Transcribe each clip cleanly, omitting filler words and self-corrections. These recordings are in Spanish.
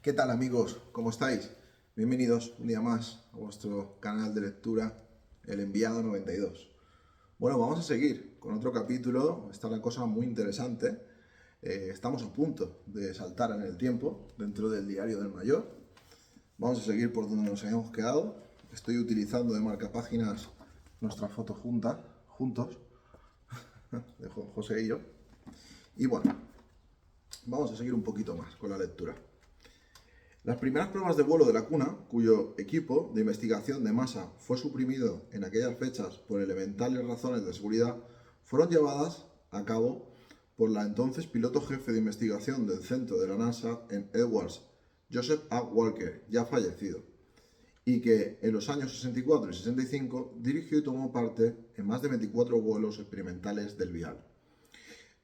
¿Qué tal amigos? ¿Cómo estáis? Bienvenidos un día más a vuestro canal de lectura, El Enviado 92. Bueno, vamos a seguir con otro capítulo. Está la cosa muy interesante. Estamos a punto de saltar en el tiempo dentro del diario del mayor. Vamos a seguir por donde nos habíamos quedado. Estoy utilizando de marcapáginas nuestra foto juntos, de José y yo. Y bueno, vamos a seguir un poquito más con la lectura. Las primeras pruebas de vuelo de la cuna, cuyo equipo de investigación de masa fue suprimido en aquellas fechas por elementales razones de seguridad, fueron llevadas a cabo por la entonces piloto jefe de investigación del centro de la NASA en Edwards, Joseph A. Walker, ya fallecido, y que en los años 64 y 65 dirigió y tomó parte en más de 24 vuelos experimentales del vial.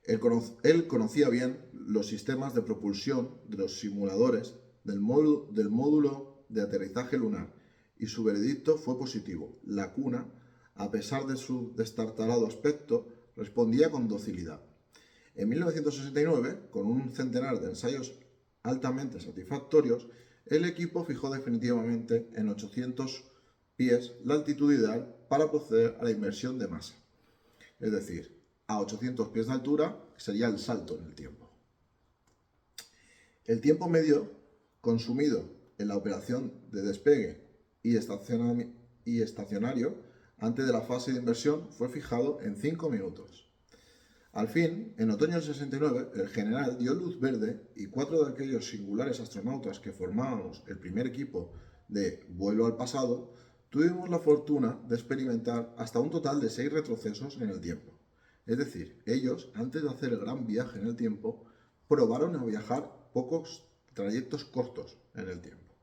Él conocía bien los sistemas de propulsión de los simuladores del módulo de aterrizaje lunar y su veredicto fue positivo. La cuna, a pesar de su destartalado aspecto, respondía con docilidad. En 1969, con un centenar de ensayos altamente satisfactorios, el equipo fijó definitivamente en 800 pies la altitud ideal para proceder a la inversión de masa. Es decir, a 800 pies de altura sería el salto en el tiempo. El tiempo medio consumido en la operación de despegue y estacionario antes de la fase de inversión fue fijado en 5 minutos. Al fin, en otoño del 69, el general dio luz verde y 4 de aquellos singulares astronautas que formábamos el primer equipo de vuelo al pasado, tuvimos la fortuna de experimentar hasta un total de 6 retrocesos en el tiempo. Es decir, ellos, antes de hacer el gran viaje en el tiempo, probaron a viajar pocos trayectos cortos en el tiempo.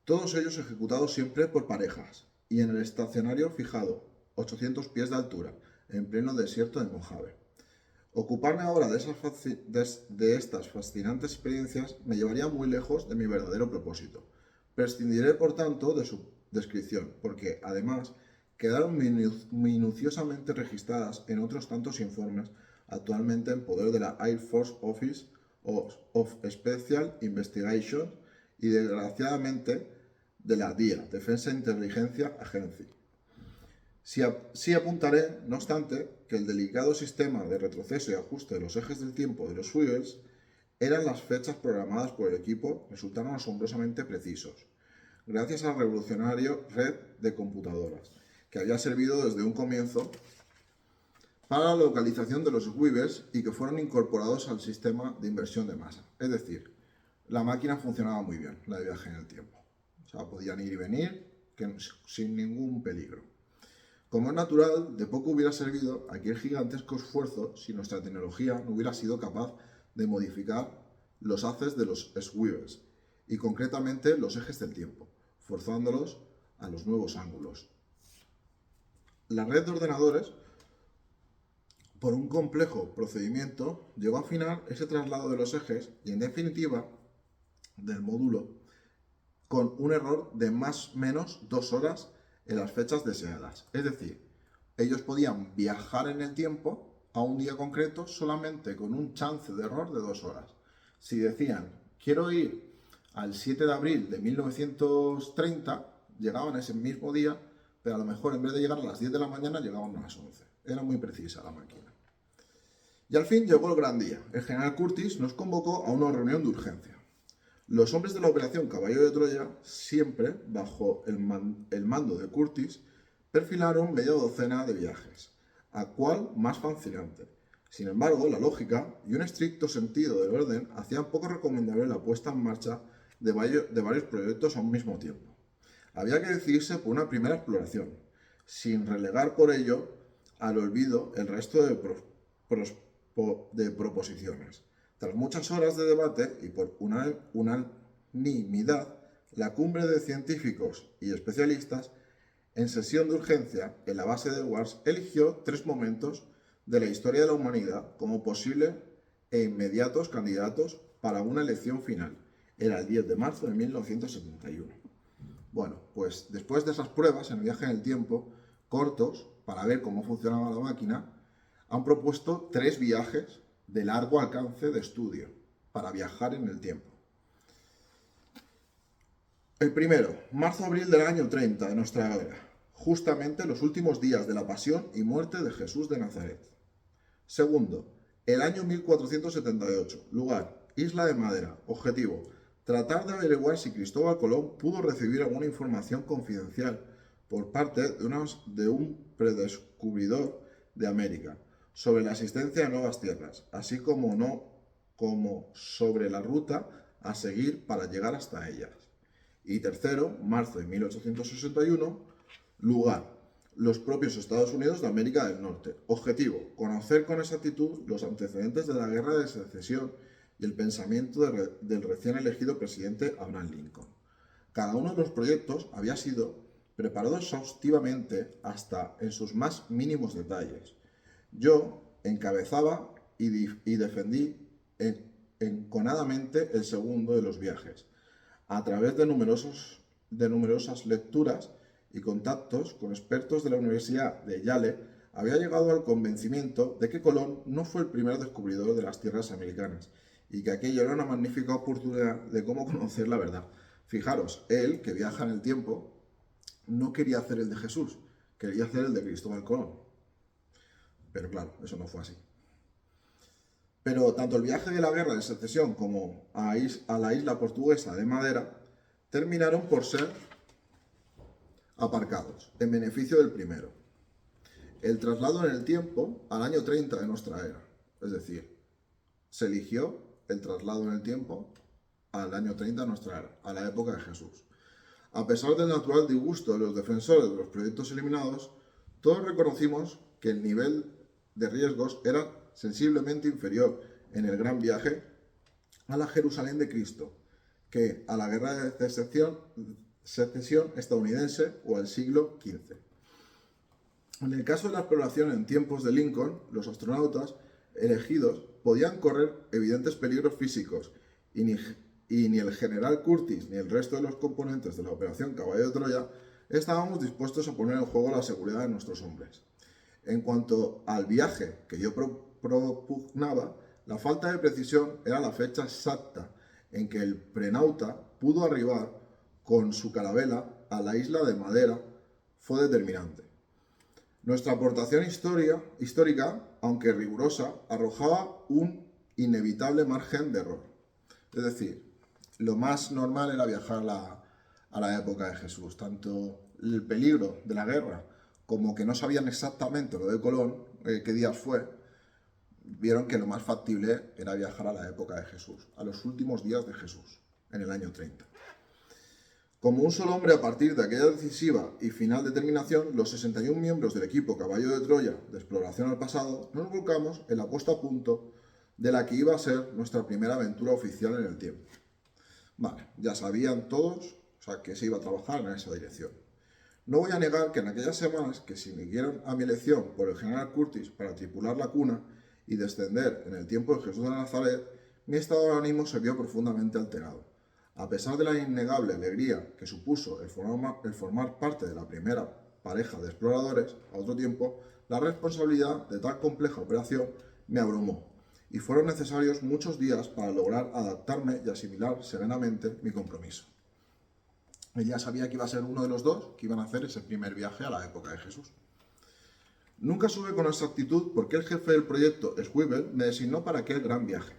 Todos ellos ejecutados siempre por parejas y en el estacionario fijado, 800 pies de altura, en pleno desierto de Mojave. Ocuparme ahora de estas fascinantes experiencias me llevaría muy lejos de mi verdadero propósito. Prescindiré, por tanto, de su descripción, porque, además, quedaron minuciosamente registradas en otros tantos informes actualmente en poder de la Air Force Office of Special Investigations y, desgraciadamente, de la DIA, Defense Intelligence Agency. Sí apuntaré, no obstante, que el delicado sistema de retroceso y ajuste de los ejes del tiempo de los swivels eran las fechas programadas por el equipo resultaron asombrosamente precisos, gracias a la revolucionaria red de computadoras, que había servido desde un comienzo para la localización de los swivels y que fueron incorporados al sistema de inversión de masa. Es decir, la máquina funcionaba muy bien, la de viaje en el tiempo. O sea, podían ir y venir sin ningún peligro. Como es natural, de poco hubiera servido aquel gigantesco esfuerzo si nuestra tecnología no hubiera sido capaz de modificar los haces de los swivels y concretamente los ejes del tiempo, forzándolos a los nuevos ángulos. La red de ordenadores, por un complejo procedimiento, llegó a afinar ese traslado de los ejes y, en definitiva, del módulo, con un error de más o menos 2 horas en las fechas deseadas. Es decir, ellos podían viajar en el tiempo a un día concreto solamente con un chance de error de 2 horas. Si decían, quiero ir al 7 de abril de 1930, llegaban ese mismo día, pero a lo mejor en vez de llegar a las 10 de la mañana, llegaban a las 11. Era muy precisa la máquina. Y al fin llegó el gran día. El general Curtis nos convocó a una reunión de urgencia. Los hombres de la operación Caballo de Troya, siempre bajo el mando de Curtis, perfilaron media docena de viajes, a cuál más fascinante. Sin embargo, la lógica y un estricto sentido del orden hacían poco recomendable la puesta en marcha de varios proyectos a un mismo tiempo. Había que decidirse por una primera exploración, sin relegar por ello al olvido el resto de proposiciones. Tras muchas horas de debate y por unanimidad, la cumbre de científicos y especialistas, en sesión de urgencia en la base de Edwards, eligió 3 momentos de la historia de la humanidad como posibles e inmediatos candidatos para una elección final. Era el 10 de marzo de 1971. Bueno, pues después de esas pruebas en el viaje en el tiempo, cortos, para ver cómo funcionaba la máquina, han propuesto 3 viajes de largo alcance de estudio para viajar en el tiempo. El primero, marzo-abril del año 30 de nuestra era, justamente los últimos días de la pasión y muerte de Jesús de Nazaret. Segundo, el año 1478, lugar, Isla de Madera, objetivo, tratar de averiguar si Cristóbal Colón pudo recibir alguna información confidencial por parte de un predescubridor de América sobre la existencia de nuevas tierras, así como sobre la ruta a seguir para llegar hasta ellas. Y tercero, marzo de 1861, lugar, los propios Estados Unidos de América del Norte. Objetivo, conocer con exactitud los antecedentes de la Guerra de Secesión y el pensamiento del recién elegido presidente Abraham Lincoln. Cada uno de los proyectos había sido preparado exhaustivamente hasta en sus más mínimos detalles. Yo encabezaba y defendí enconadamente el segundo de los viajes, a través de numerosas lecturas y contactos con expertos de la Universidad de Yale, había llegado al convencimiento de que Colón no fue el primer descubridor de las tierras americanas y que aquello era una magnífica oportunidad de cómo conocer la verdad. Fijaros, él, que viaja en el tiempo, no quería hacer el de Jesús, quería hacer el de Cristóbal Colón. Pero claro, eso no fue así. Pero tanto el viaje de la Guerra de Secesión como a la isla portuguesa de Madeira terminaron por ser aparcados, en beneficio del primero. El traslado en el tiempo al año 30 de nuestra era. Es decir, se eligió el traslado en el tiempo al año 30 de nuestra era, a la época de Jesús. A pesar del natural disgusto de los defensores de los proyectos eliminados, todos reconocimos que el nivel de riesgos era sensiblemente inferior en el gran viaje a la Jerusalén de Cristo que a la Guerra de Secesión estadounidense o al siglo XV. En el caso de la exploración en tiempos de Lincoln, los astronautas elegidos podían correr evidentes peligros físicos y ni el general Curtis ni el resto de los componentes de la operación Caballo de Troya estábamos dispuestos a poner en juego la seguridad de nuestros hombres. En cuanto al viaje que yo propugnaba, la falta de precisión era la fecha exacta en que el prenauta pudo arribar con su carabela a la isla de Madeira fue determinante. Nuestra aportación histórica, aunque rigurosa, arrojaba un inevitable margen de error. Es decir, lo más normal era viajar a la época de Jesús. Tanto el peligro de la guerra como que no sabían exactamente lo de Colón, qué días fue, vieron que lo más factible era viajar a la época de Jesús, a los últimos días de Jesús, en el año 30. Como un solo hombre a partir de aquella decisiva y final determinación, los 61 miembros del equipo Caballo de Troya de exploración al pasado nos volcamos en la puesta a punto de la que iba a ser nuestra primera aventura oficial en el tiempo. Vale, ya sabían todos, que se iba a trabajar en esa dirección. No voy a negar que en aquellas semanas que se siguieron a mi elección por el general Curtis para tripular la cuna y descender en el tiempo de Jesús de Nazaret, mi estado de ánimo se vio profundamente alterado. A pesar de la innegable alegría que supuso el formar parte de la primera pareja de exploradores a otro tiempo, la responsabilidad de tan compleja operación me abrumó y fueron necesarios muchos días para lograr adaptarme y asimilar serenamente mi compromiso. Ella sabía que iba a ser uno de los dos que iban a hacer ese primer viaje a la época de Jesús. Nunca supe con exactitud por qué el jefe del proyecto, Schwebel, me designó para aquel gran viaje.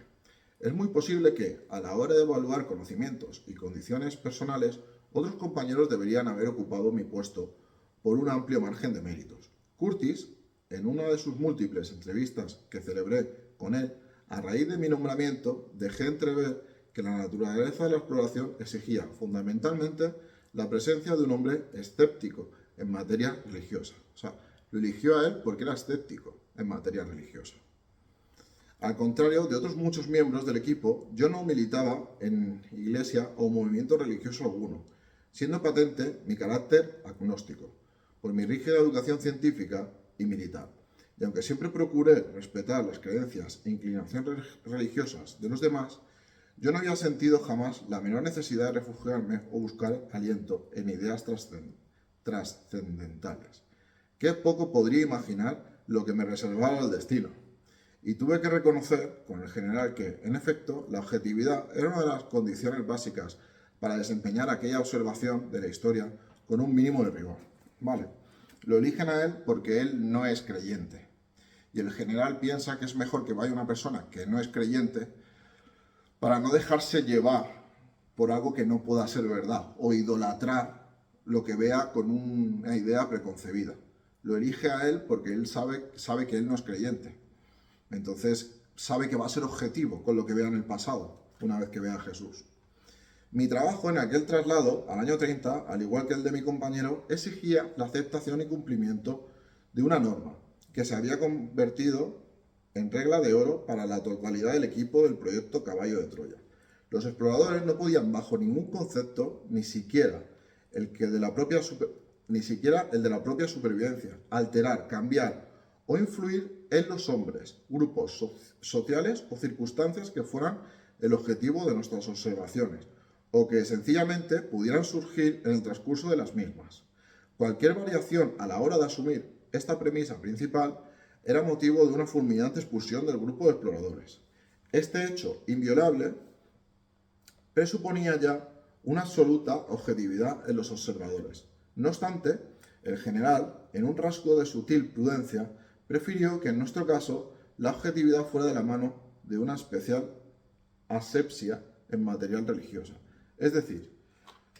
Es muy posible que, a la hora de evaluar conocimientos y condiciones personales, otros compañeros deberían haber ocupado mi puesto por un amplio margen de méritos. Curtis, en una de sus múltiples entrevistas que celebré con él, a raíz de mi nombramiento, dejé entrever que la naturaleza de la exploración exigía fundamentalmente la presencia de un hombre escéptico en materia religiosa. O sea, lo eligió a él porque era escéptico en materia religiosa. Al contrario de otros muchos miembros del equipo, yo no militaba en iglesia o movimiento religioso alguno, siendo patente mi carácter agnóstico, por mi rígida educación científica y militar. Y aunque siempre procuré respetar las creencias e inclinaciones religiosas de los demás, yo no había sentido jamás la menor necesidad de refugiarme o buscar aliento en ideas trascendentales. Qué poco podría imaginar lo que me reservaba el destino. Y tuve que reconocer con el general que, en efecto, la objetividad era una de las condiciones básicas para desempeñar aquella observación de la historia con un mínimo de rigor. Vale. Lo eligen a él porque él no es creyente. Y el general piensa que es mejor que vaya una persona que no es creyente para no dejarse llevar por algo que no pueda ser verdad o idolatrar lo que vea con una idea preconcebida. Lo elige a él porque él sabe que él no es creyente. Entonces sabe que va a ser objetivo con lo que vea en el pasado, una vez que vea a Jesús. Mi trabajo en aquel traslado, al año 30, al igual que el de mi compañero, exigía la aceptación y cumplimiento de una norma que se había convertido en regla de oro para la totalidad del equipo del proyecto Caballo de Troya. Los exploradores no podían, bajo ningún concepto, ni siquiera el de la propia supervivencia, alterar, cambiar o influir en los hombres, grupos sociales o circunstancias que fueran el objetivo de nuestras observaciones, o que sencillamente pudieran surgir en el transcurso de las mismas. Cualquier variación a la hora de asumir esta premisa principal era motivo de una fulminante expulsión del grupo de exploradores. Este hecho inviolable presuponía ya una absoluta objetividad en los observadores. No obstante, el general, en un rasgo de sutil prudencia, prefirió que en nuestro caso la objetividad fuera de la mano de una especial asepsia en material religiosa. Es decir,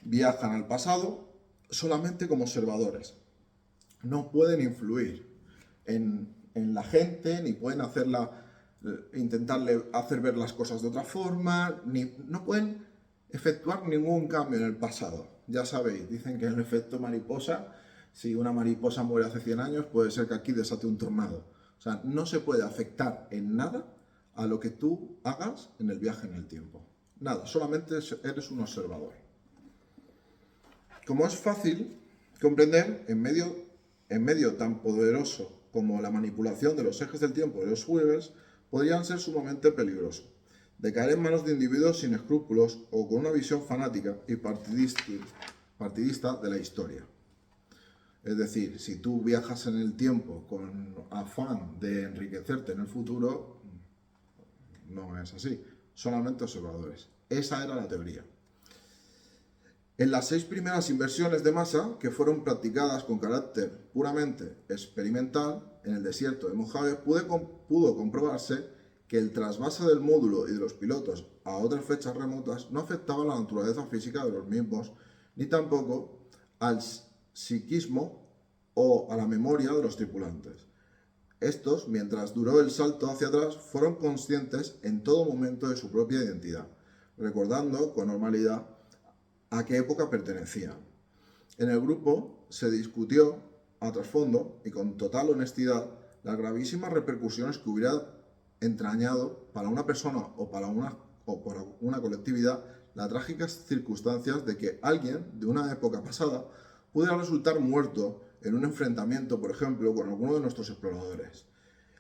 viajan al pasado solamente como observadores. No pueden influir en la gente, ni pueden intentarle hacer ver las cosas de otra forma, no pueden efectuar ningún cambio en el pasado. Ya sabéis, dicen que el efecto mariposa, si una mariposa muere hace 100 años, puede ser que aquí desate un tornado. O sea, no se puede afectar en nada a lo que tú hagas en el viaje en el tiempo. Nada, solamente eres un observador. Como es fácil comprender, en medio tan poderoso como la manipulación de los ejes del tiempo de los Weavers, podrían ser sumamente peligrosos, de caer en manos de individuos sin escrúpulos o con una visión fanática y partidista de la historia. Es decir, si tú viajas en el tiempo con afán de enriquecerte en el futuro, no es así, solamente observadores. Esa era la teoría. En las 6 primeras inversiones de masa, que fueron practicadas con carácter puramente experimental en el desierto de Mojave, pudo comprobarse que el trasvase del módulo y de los pilotos a otras fechas remotas no afectaba la naturaleza física de los mismos, ni tampoco al psiquismo o a la memoria de los tripulantes. Estos, mientras duró el salto hacia atrás, fueron conscientes en todo momento de su propia identidad, recordando con normalidad a qué época pertenecían. En el grupo se discutió a trasfondo y con total honestidad las gravísimas repercusiones que hubiera entrañado para una persona o para una colectividad las trágicas circunstancias de que alguien de una época pasada pudiera resultar muerto en un enfrentamiento, por ejemplo, con alguno de nuestros exploradores.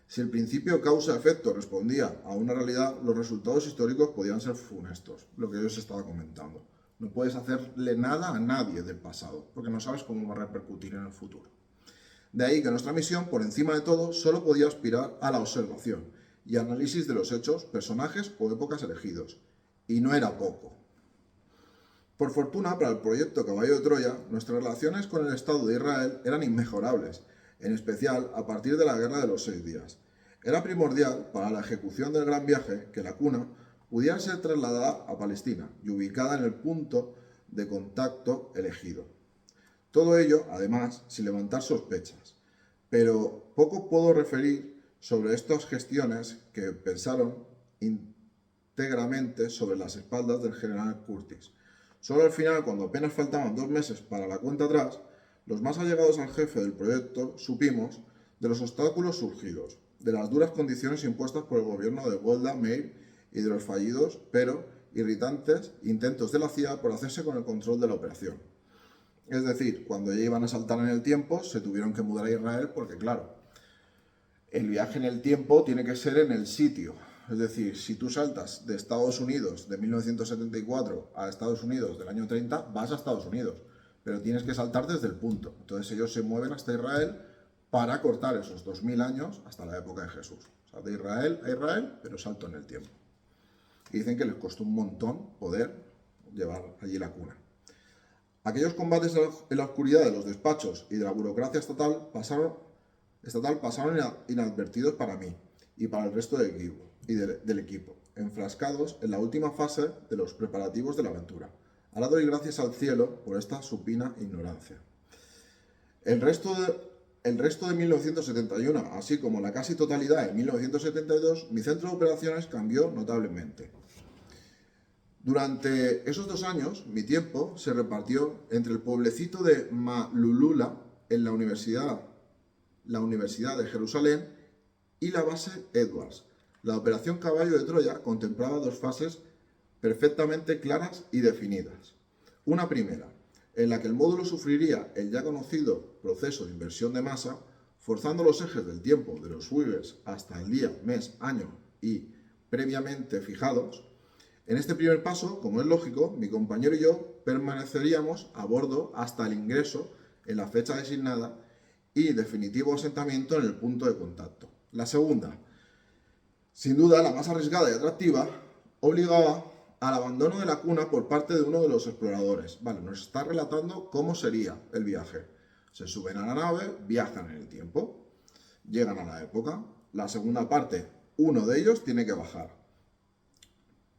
Si el principio causa-efecto respondía a una realidad, los resultados históricos podían ser funestos, lo que yo os estaba comentando. No puedes hacerle nada a nadie del pasado, porque no sabes cómo va a repercutir en el futuro. De ahí que nuestra misión, por encima de todo, solo podía aspirar a la observación y análisis de los hechos, personajes o épocas elegidos. Y no era poco. Por fortuna, para el proyecto Caballo de Troya, nuestras relaciones con el Estado de Israel eran inmejorables, en especial a partir de la Guerra de los 6 días. Era primordial para la ejecución del gran viaje que la cuna pudiera ser trasladada a Palestina y ubicada en el punto de contacto elegido. Todo ello, además, sin levantar sospechas. Pero poco puedo referir sobre estas gestiones que pensaron íntegramente sobre las espaldas del general Curtis. Solo al final, cuando apenas faltaban 2 meses para la cuenta atrás, los más allegados al jefe del proyecto supimos de los obstáculos surgidos, de las duras condiciones impuestas por el gobierno de Golda Meir y de los fallidos, pero irritantes, intentos de la CIA por hacerse con el control de la operación. Es decir, cuando ya iban a saltar en el tiempo, se tuvieron que mudar a Israel porque, claro, el viaje en el tiempo tiene que ser en el sitio. Es decir, si tú saltas de Estados Unidos de 1974 a Estados Unidos del año 30, vas a Estados Unidos, pero tienes que saltar desde el punto. Entonces ellos se mueven hasta Israel para cortar esos 2000 años hasta la época de Jesús. O sea, de Israel a Israel, pero salto en el tiempo. Y dicen que les costó un montón poder llevar allí la cuna. Aquellos combates en la oscuridad de los despachos y de la burocracia estatal pasaron inadvertidos para mí y para el resto del equipo, enfrascados en la última fase de los preparativos de la aventura. Ahora doy gracias al cielo por esta supina ignorancia. El resto de 1971, así como la casi totalidad de 1972, mi centro de operaciones cambió notablemente. Durante esos 2 años, mi tiempo se repartió entre el pueblecito de Malulula, en la Universidad de Jerusalén, y la base Edwards. La operación Caballo de Troya contemplaba 2 fases perfectamente claras y definidas. Una primera, en la que el módulo sufriría el ya conocido proceso de inversión de masa, forzando los ejes del tiempo de los Weavers hasta el día, mes, año y previamente fijados. En este primer paso, como es lógico, mi compañero y yo permaneceríamos a bordo hasta el ingreso en la fecha designada y definitivo asentamiento en el punto de contacto. La segunda, sin duda la más arriesgada y atractiva, obligaba al abandono de la cuna por parte de uno de los exploradores. Vale, nos está relatando cómo sería el viaje. Se suben a la nave, viajan en el tiempo, llegan a la época. La segunda parte, uno de ellos tiene que bajar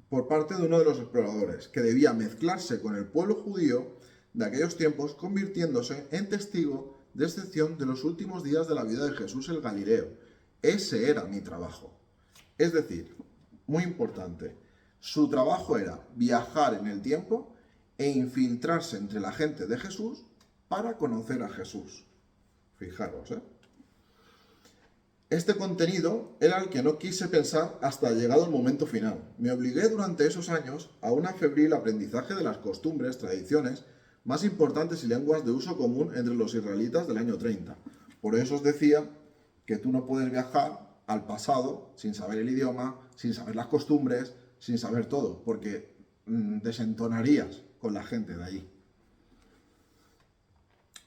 por parte de uno de los exploradores, que debía mezclarse con el pueblo judío de aquellos tiempos, convirtiéndose en testigo de excepción de los últimos días de la vida de Jesús el Galileo. Ese era mi trabajo. Es decir, muy importante, su trabajo era viajar en el tiempo e infiltrarse entre la gente de Jesús para conocer a Jesús. Fijaros, ¿eh? Este contenido era el que no quise pensar hasta llegado el momento final. Me obligué durante esos años a un febril aprendizaje de las costumbres, tradiciones más importantes y lenguas de uso común entre los israelitas del año 30. Por eso os decía que tú no puedes viajar al pasado sin saber el idioma, sin saber las costumbres, sin saber todo, porque desentonarías con la gente de allí.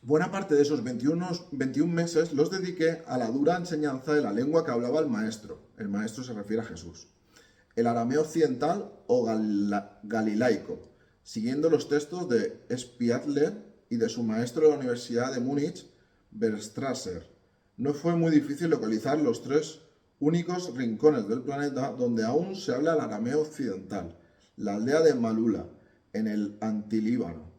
Buena parte de esos 21 meses los dediqué a la dura enseñanza de la lengua que hablaba el maestro. El maestro se refiere a Jesús. El arameo occidental o galilaico, siguiendo los textos de Spiatler y de su maestro de la Universidad de Múnich, Berstrasser. No fue muy difícil localizar los 3 únicos rincones del planeta donde aún se habla el arameo occidental. La aldea de Malula, en el Antilíbano,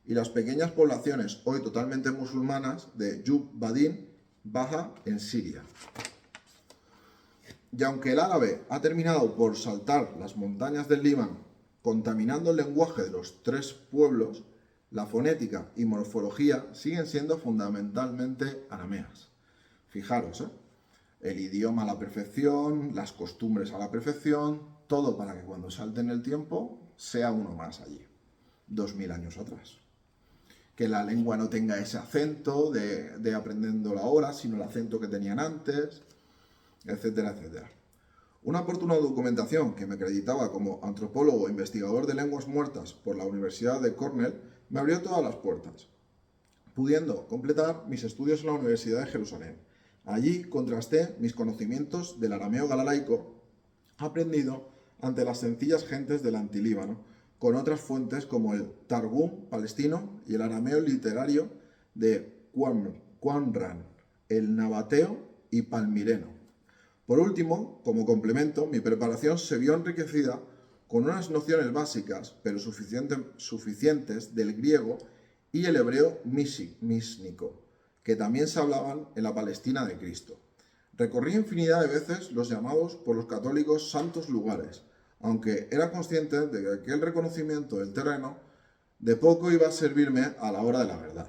y las pequeñas poblaciones, hoy totalmente musulmanas, de Yub Badin, Baja, en Siria. Y aunque el árabe ha terminado por saltar las montañas del Líbano, contaminando el lenguaje de los 3 pueblos, la fonética y morfología siguen siendo fundamentalmente arameas. Fijaros, el idioma a la perfección, las costumbres a la perfección, todo para que cuando salten el tiempo sea uno más allí, 2000 años atrás. Que la lengua no tenga ese acento de aprendiendo la hora, sino el acento que tenían antes, etcétera, etcétera. Una oportuna documentación que me acreditaba como antropólogo e investigador de lenguas muertas por la Universidad de Cornell me abrió todas las puertas, pudiendo completar mis estudios en la Universidad de Jerusalén. Allí contrasté mis conocimientos del arameo galilaico aprendido ante las sencillas gentes del Antilíbano con otras fuentes como el Targum palestino y el arameo literario de Qumran, el nabateo y palmireno. Por último, como complemento, mi preparación se vio enriquecida con unas nociones básicas, pero suficientes del griego y el hebreo mísnico, que también se hablaban en la Palestina de Cristo. Recorrí infinidad de veces los llamados por los católicos santos lugares, aunque era consciente de que aquel reconocimiento del terreno de poco iba a servirme a la hora de la verdad.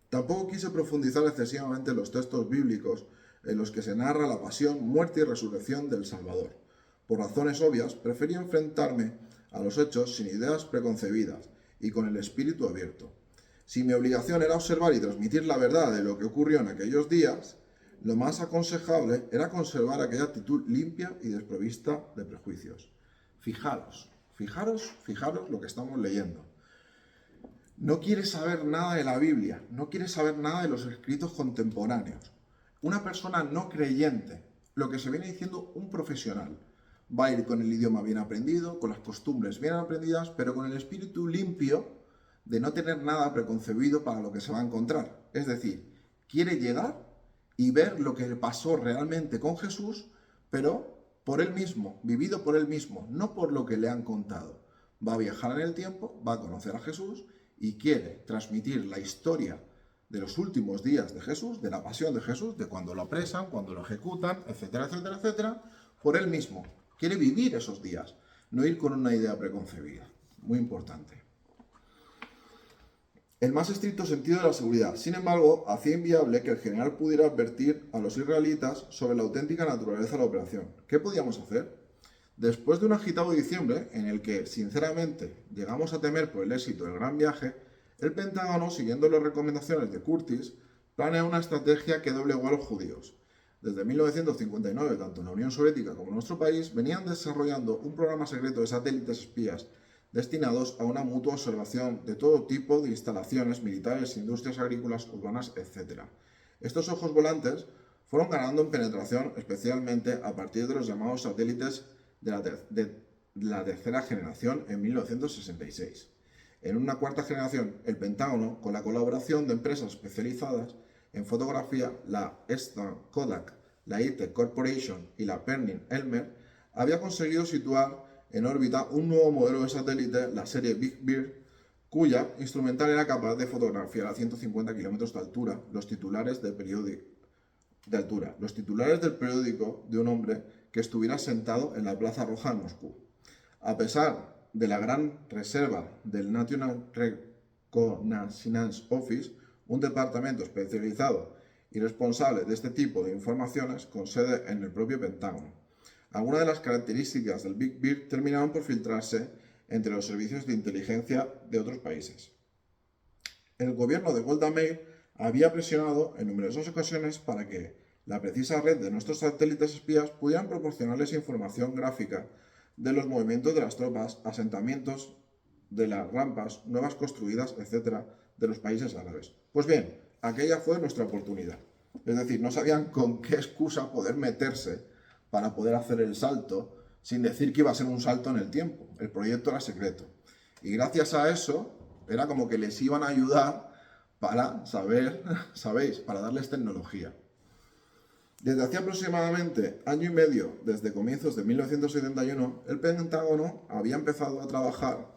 Tampoco quise profundizar excesivamente en los textos bíblicos en los que se narra la pasión, muerte y resurrección del Salvador. Por razones obvias, preferí enfrentarme a los hechos sin ideas preconcebidas y con el espíritu abierto. Si mi obligación era observar y transmitir la verdad de lo que ocurrió en aquellos días, lo más aconsejable era conservar aquella actitud limpia y desprovista de prejuicios. Fijaros lo que estamos leyendo. No quiere saber nada de la Biblia, no quiere saber nada de los escritos contemporáneos. Una persona no creyente, lo que se viene diciendo un profesional. Va a ir con el idioma bien aprendido, con las costumbres bien aprendidas, pero con el espíritu limpio de no tener nada preconcebido para lo que se va a encontrar. Es decir, quiere llegar y ver lo que le pasó realmente con Jesús, pero por él mismo, vivido por él mismo, no por lo que le han contado. Va a viajar en el tiempo, va a conocer a Jesús y quiere transmitir la historia de los últimos días de Jesús, de la pasión de Jesús, de cuando lo apresan, cuando lo ejecutan, etcétera, etcétera, etcétera, por él mismo. Quiere vivir esos días, no ir con una idea preconcebida. Muy importante. El más estricto sentido de la seguridad. Sin embargo, hacía inviable que el general pudiera advertir a los israelitas sobre la auténtica naturaleza de la operación. ¿Qué podíamos hacer? Después de un agitado diciembre, en el que, sinceramente, llegamos a temer por el éxito del gran viaje, el Pentágono, siguiendo las recomendaciones de Curtis, planea una estrategia que doblegó a los judíos. Desde 1959, tanto en la Unión Soviética como en nuestro país, venían desarrollando un programa secreto de satélites espías destinados a una mutua observación de todo tipo de instalaciones militares, industrias agrícolas, urbanas, etc. Estos ojos volantes fueron ganando en penetración, especialmente a partir de los llamados satélites de la tercera generación en 1966. En una cuarta generación, el Pentágono, con la colaboración de empresas especializadas en fotografía, la Eastman Kodak, la ITEC Corporation y la Pernin-Elmer, había conseguido situar en órbita un nuevo modelo de satélite, la serie Big Bear, cuya instrumental era capaz de fotografiar a 150 kilómetros de altura los titulares del periódico de un hombre que estuviera sentado en la Plaza Roja en Moscú. A pesar de la gran reserva del National Reconnaissance Office, un departamento especializado y responsable de este tipo de informaciones con sede en el propio Pentágono. Algunas de las características del Big Bear terminaron por filtrarse entre los servicios de inteligencia de otros países. El gobierno de Golda Meir había presionado en numerosas ocasiones para que la precisa red de nuestros satélites espías pudieran proporcionarles información gráfica de los movimientos de las tropas, asentamientos, de las rampas, nuevas construidas, etc., de los países árabes. Pues bien, aquella fue nuestra oportunidad. Es decir, no sabían con qué excusa poder meterse para poder hacer el salto, sin decir que iba a ser un salto en el tiempo. El proyecto era secreto. Y gracias a eso, era como que les iban a ayudar para sabéis, para darles tecnología. Desde hacía aproximadamente año y medio, desde comienzos de 1971, el Pentágono había empezado a trabajar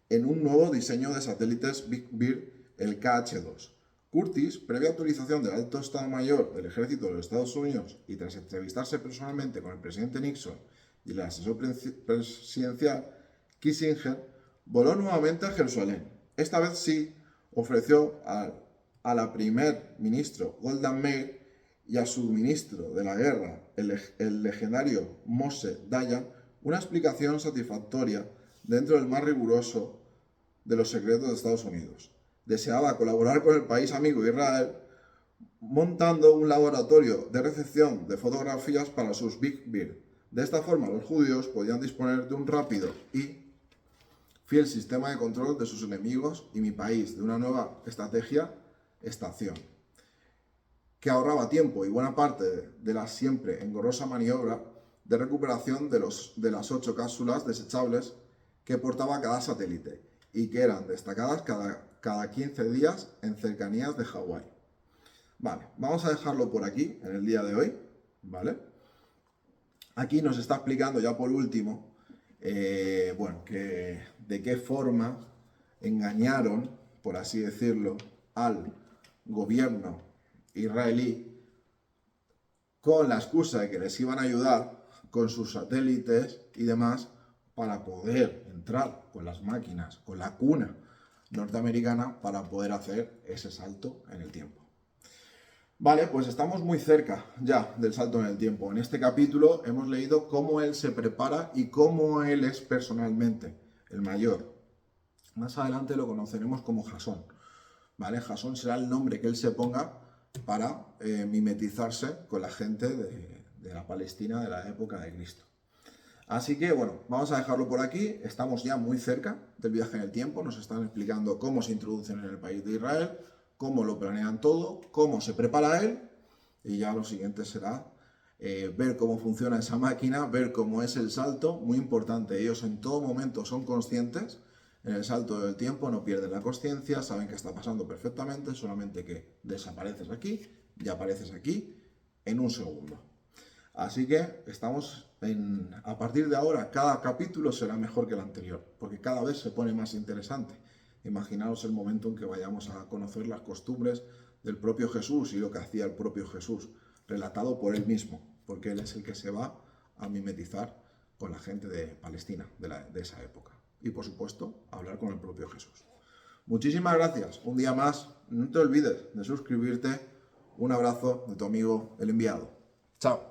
en un nuevo diseño de satélites Big Bear, el KH-2. Curtis, previa autorización del Alto Estado Mayor del Ejército de los Estados Unidos y tras entrevistarse personalmente con el presidente Nixon y el asesor presidencial Kissinger, voló nuevamente a Jerusalén. Esta vez sí ofreció a la primer ministro Golda Meir y a su ministro de la guerra, el legendario Moshe Dayan, una explicación satisfactoria dentro del más riguroso de los secretos de Estados Unidos. Deseaba colaborar con el país amigo Israel, montando un laboratorio de recepción de fotografías para sus Big Bear. De esta forma, los judíos podían disponer de un rápido y fiel sistema de control de sus enemigos y mi país, de una nueva estación, que ahorraba tiempo y buena parte de la siempre engorrosa maniobra de recuperación de las 8 cápsulas desechables que portaba cada satélite y que eran destacadas cada 15 días en cercanías de Hawái. Vale, vamos a dejarlo por aquí en el día de hoy, ¿vale? Aquí nos está explicando ya por último, de qué forma engañaron, por así decirlo, al gobierno israelí con la excusa de que les iban a ayudar con sus satélites y demás para poder entrar con las máquinas, con la cuna norteamericana para poder hacer ese salto en el tiempo. Vale, pues estamos muy cerca ya del salto en el tiempo. En este capítulo hemos leído cómo él se prepara y cómo él es personalmente el mayor. Más adelante lo conoceremos como Jasón. ¿Vale? Jasón será el nombre que él se ponga para mimetizarse con la gente de la Palestina de la época de Cristo. Así que, bueno, vamos a dejarlo por aquí. Estamos ya muy cerca del viaje en el tiempo. Nos están explicando cómo se introducen en el país de Israel, cómo lo planean todo, cómo se prepara él. Y ya lo siguiente será ver cómo funciona esa máquina, ver cómo es el salto, muy importante. Ellos en todo momento son conscientes, en el salto del tiempo no pierden la consciencia, saben qué está pasando perfectamente, solamente que desapareces aquí y apareces aquí en un segundo. Así que a partir de ahora, cada capítulo será mejor que el anterior, porque cada vez se pone más interesante. Imaginaos el momento en que vayamos a conocer las costumbres del propio Jesús y lo que hacía el propio Jesús, relatado por él mismo, porque él es el que se va a mimetizar con la gente de Palestina, de esa época. Y por supuesto, hablar con el propio Jesús. Muchísimas gracias. Un día más, no te olvides de suscribirte. Un abrazo de tu amigo el enviado. Chao.